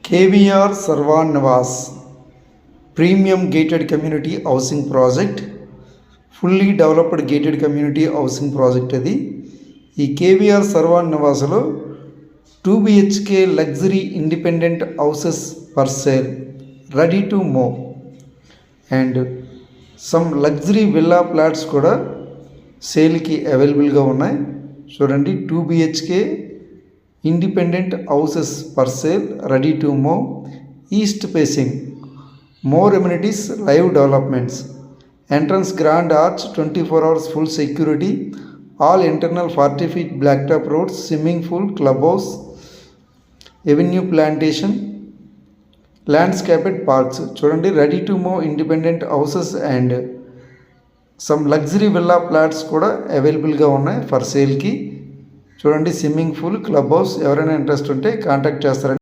KVR Sarvan Niwas Premium Gated Community Housing Project, fully developed gated community housing project అది. ఈ KVR Sarvan Nivasలో 2 BHK luxury independent houses for sale, ready to move, and some luxury villa flats కూడా సేల్కి అవైలబుల్గా ఉన్నాయి. చూడండి, 2 BHK independent houses for sale, ready to move, east facing, more amenities, live developments, entrance grand arch, 24 hours full security, all internal 40 feet blacktop roads, swimming pool, clubhouse, avenue plantation, landscaped parks. చూడండి, ready to move independent houses and some luxury villa flats కూడా అవైలబుల్గా ఉన్నాయి for సేల్కి. చూడండి, swimming pool, club house. ఎవరైనా interest ఉంటే contact చేస్తారని